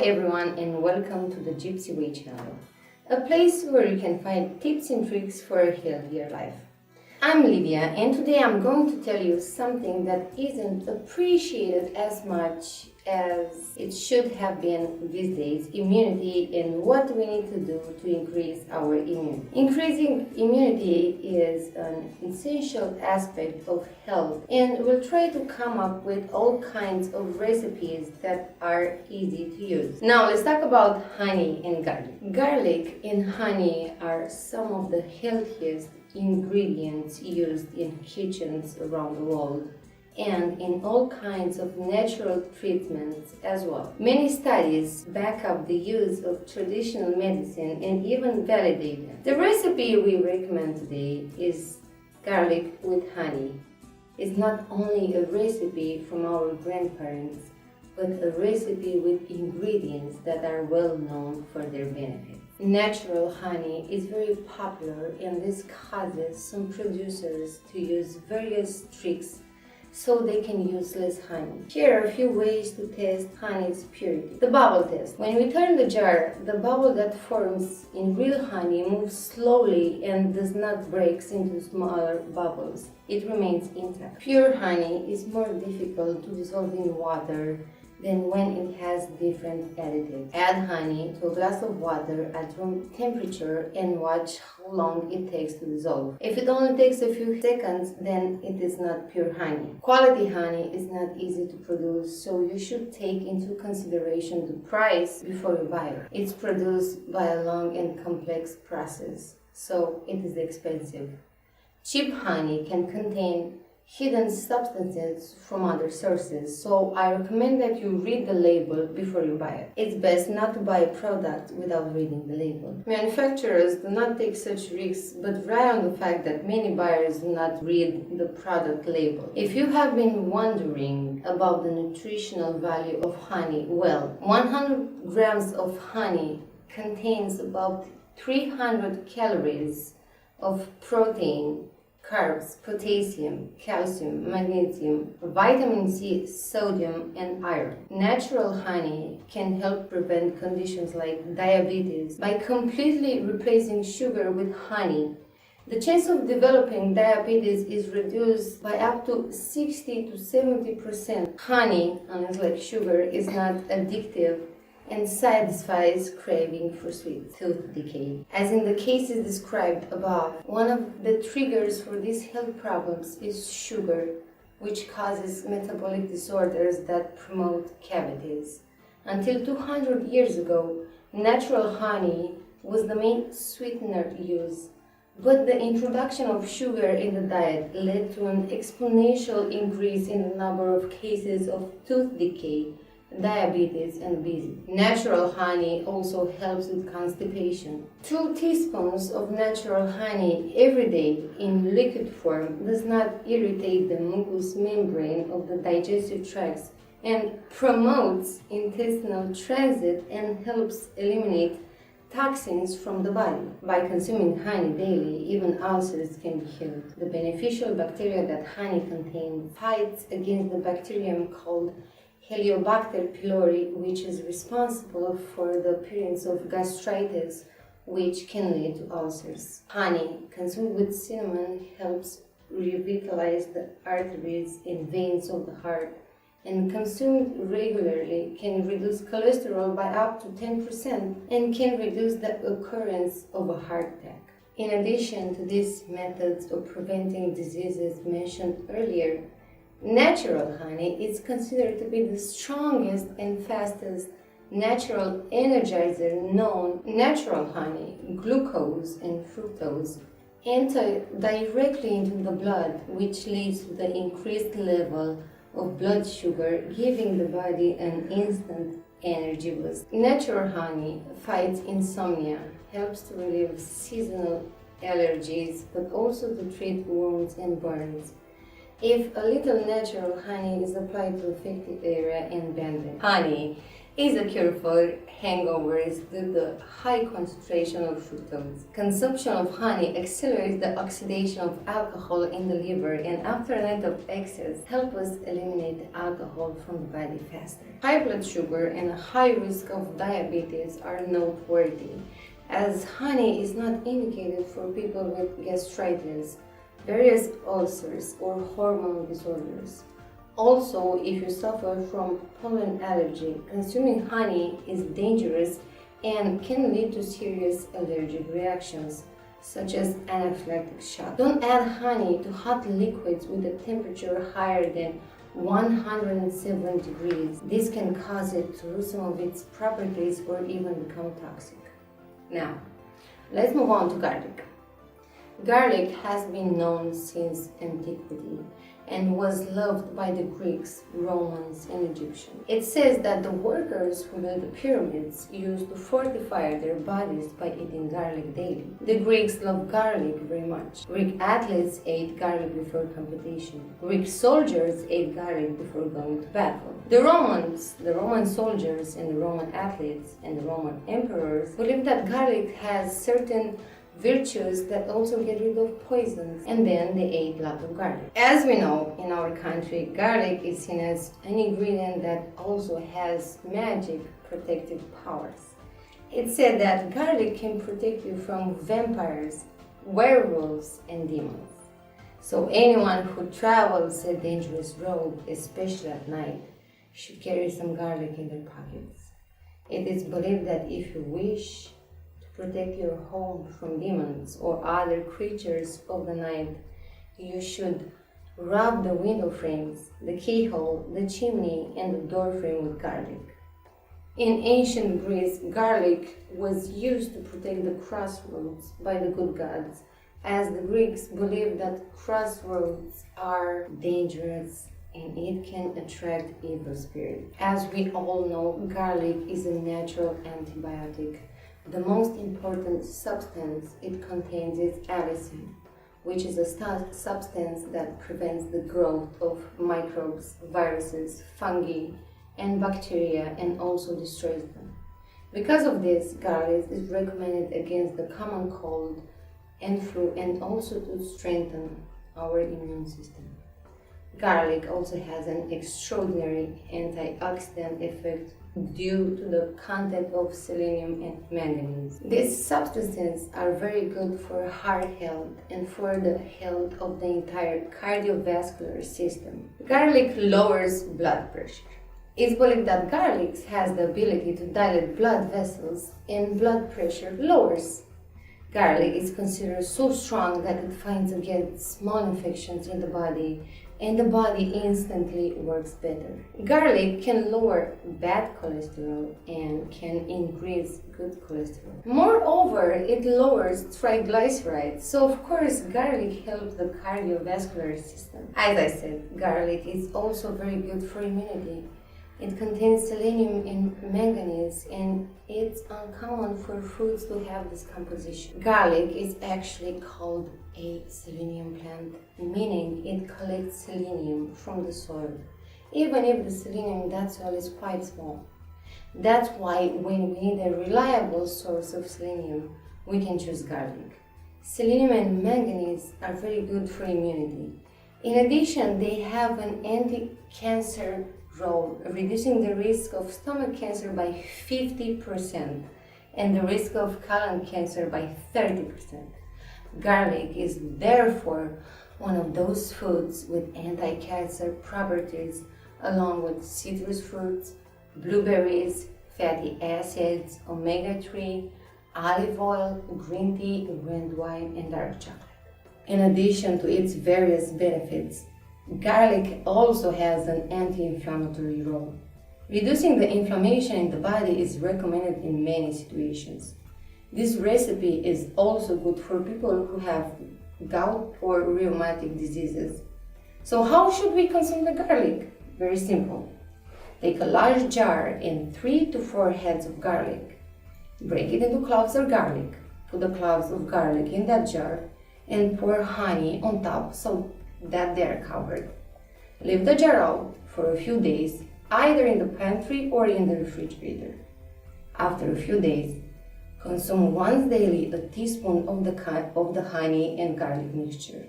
everyone and welcome to the Gipsy Way channel, a place where you can find tips and tricks for a healthier life. I'm Lydia and today I'm going to tell you something that isn't appreciated as much as it should have been these days: immunity and what we need to do to increase our immunity. Increasing immunity is an essential aspect of health, and we'll try to come up with all kinds of recipes that are easy to use. Now let's talk about honey and garlic. Garlic and honey are some of the healthiest ingredients used in kitchens around the world and in all kinds of natural treatments as well. Many studies back up the use of traditional medicine and even validate them. The recipe we recommend today is garlic with honey. It's not only a recipe from our grandparents, but a recipe with ingredients that are well known for their benefits. Natural honey is very popular, and this causes some producers to use various tricks so they can use less honey. Here are a few ways to test honey's purity. The bubble test. When we turn the jar, the bubble that forms in real honey moves slowly and does not break into smaller bubbles. It remains intact. Pure honey is more difficult to dissolve in water than when it has different additives. Add honey to a glass of water at room temperature and watch how long it takes to dissolve. If it only takes a few seconds, then it is not pure honey. Quality honey is not easy to produce, so you should take into consideration the price before you buy it. It's produced by a long and complex process, so it is expensive. Cheap honey can contain hidden substances from other sources, so I recommend that you read the label before you buy it. It's best not to buy a product without reading the label. Manufacturers do not take such risks, but rely on the fact that many buyers do not read the product label. If you have been wondering about the nutritional value of honey, well, 100 grams of honey contains about 300 calories of protein, carbs, potassium, calcium, magnesium, vitamin C, sodium, and iron. Natural honey can help prevent conditions like diabetes by completely replacing sugar with honey. The chance of developing diabetes is reduced by up to 60 to 70%. Honey, unlike sugar, is not addictive and satisfies craving for sweets. Tooth decay. As in the cases described above, one of the triggers for these health problems is sugar, which causes metabolic disorders that promote cavities. Until 200 years ago, natural honey was the main sweetener used, but the introduction of sugar in the diet led to an exponential increase in the number of cases of tooth decay, diabetes, and obesity. Natural honey also helps with constipation. 2 teaspoons of natural honey every day in liquid form does not irritate the mucous membrane of the digestive tracts and promotes intestinal transit and helps eliminate toxins from the body. By consuming honey daily, even ulcers can be healed. The beneficial bacteria that honey contains fights against the bacterium called Helicobacter pylori, which is responsible for the appearance of gastritis, which can lead to ulcers. Honey consumed with cinnamon helps revitalize the arteries and veins of the heart, and consumed regularly can reduce cholesterol by up to 10% and can reduce the occurrence of a heart attack. In addition to these methods of preventing diseases mentioned earlier, natural honey is considered to be the strongest and fastest natural energizer known. Natural honey, glucose and fructose, enter directly into the blood, which leads to the increased level of blood sugar, giving the body an instant energy boost. Natural honey fights insomnia, helps to relieve seasonal allergies, but also to treat wounds and burns. If a little natural honey is applied to affected area and bandage. Honey is a cure for hangovers due to the high concentration of fructose. Consumption of honey accelerates the oxidation of alcohol in the liver, and after a night of excess, helps us eliminate the alcohol from the body faster. High blood sugar and a high risk of diabetes are noteworthy, as honey is not indicated for people with gastritis, various ulcers, or hormonal disorders. Also, if you suffer from pollen allergy, consuming honey is dangerous and can lead to serious allergic reactions, such as anaphylactic shock. Don't add honey to hot liquids with a temperature higher than 107 degrees. This can cause it to lose some of its properties or even become toxic. Now, let's move on to garlic. Garlic has been known since antiquity and was loved by the Greeks, Romans, and Egyptians. It says that the workers who built the pyramids used to fortify their bodies by eating garlic daily. The Greeks loved garlic very much. Greek athletes ate garlic before competition. Greek soldiers ate garlic before going to battle. The Roman soldiers, and the Roman athletes, and the Roman emperors believed that garlic has certain virtues that also get rid of poisons, and then they ate a lot of garlic. As we know, in our country, garlic is seen as an ingredient that also has magic protective powers. It's said that garlic can protect you from vampires, werewolves, and demons. So anyone who travels a dangerous road, especially at night, should carry some garlic in their pockets. It is believed that if you wish protect your home from demons or other creatures of the night, you should rub the window frames, the keyhole, the chimney, and the door frame with garlic. In ancient Greece, garlic was used to protect the crossroads by the good gods, as the Greeks believed that crossroads are dangerous and it can attract evil spirits. As we all know, garlic is a natural antibiotic. The most important substance it contains is allicin, which is a substance that prevents the growth of microbes, viruses, fungi, and bacteria, and also destroys them. Because of this, garlic is recommended against the common cold and flu, and also to strengthen our immune system. Garlic also has an extraordinary antioxidant effect due to the content of selenium and manganese. These substances are very good for heart health and for the health of the entire cardiovascular system. Garlic lowers blood pressure. It's believed that garlic has the ability to dilate blood vessels and blood pressure lowers. Garlic is considered so strong that it fights against small infections in the body, and the body instantly works better. Garlic can lower bad cholesterol and can increase good cholesterol. Moreover, it lowers triglycerides, so of course garlic helps the cardiovascular system. As I said, garlic is also very good for immunity. It contains selenium and manganese, and it's uncommon for foods to have this composition. Garlic is actually called a selenium plant, meaning it collects selenium from the soil, even if the selenium in that soil is quite small. That's why when we need a reliable source of selenium, we can choose garlic. Selenium and manganese are very good for immunity. In addition, they have an anti-cancer role, reducing the risk of stomach cancer by 50% and the risk of colon cancer by 30%. Garlic is therefore one of those foods with anti-cancer properties, along with citrus fruits, blueberries, fatty acids, omega-3, olive oil, green tea, red wine, and dark chocolate. In addition to its various benefits, garlic also has an anti-inflammatory role. Reducing the inflammation in the body is recommended in many situations. This recipe is also good for people who have gout or rheumatic diseases. So how should we consume the garlic? Very simple. Take a large jar and 3 to 4 heads of garlic. Break it into cloves of garlic. Put the cloves of garlic in that jar and pour honey on top so that they are covered. Leave the jar out for a few days. either in the pantry or in the refrigerator. After a few days, consume once daily a teaspoon of the honey and garlic mixture.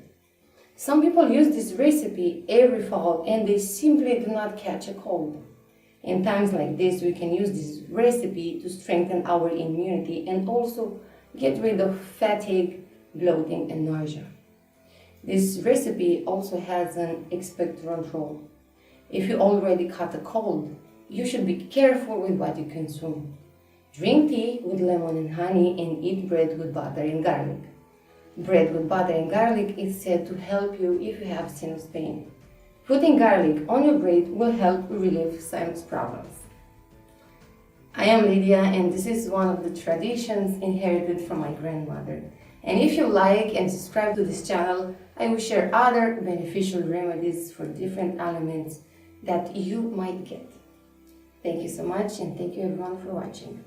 Some people use this recipe every fall and they simply do not catch a cold. In times like this, we can use this recipe to strengthen our immunity and also get rid of fatigue, bloating, and nausea. This recipe also has an expectorant role. If you already caught a cold, you should be careful with what you consume. Drink tea with lemon and honey and eat bread with butter and garlic. Bread with butter and garlic is said to help you if you have sinus pain. Putting garlic on your bread will help relieve sinus problems. I am Lydia and this is one of the traditions inherited from my grandmother. And if you like and subscribe to this channel, I will share other beneficial remedies for different ailments that you might get. Thank you so much and thank you everyone for watching.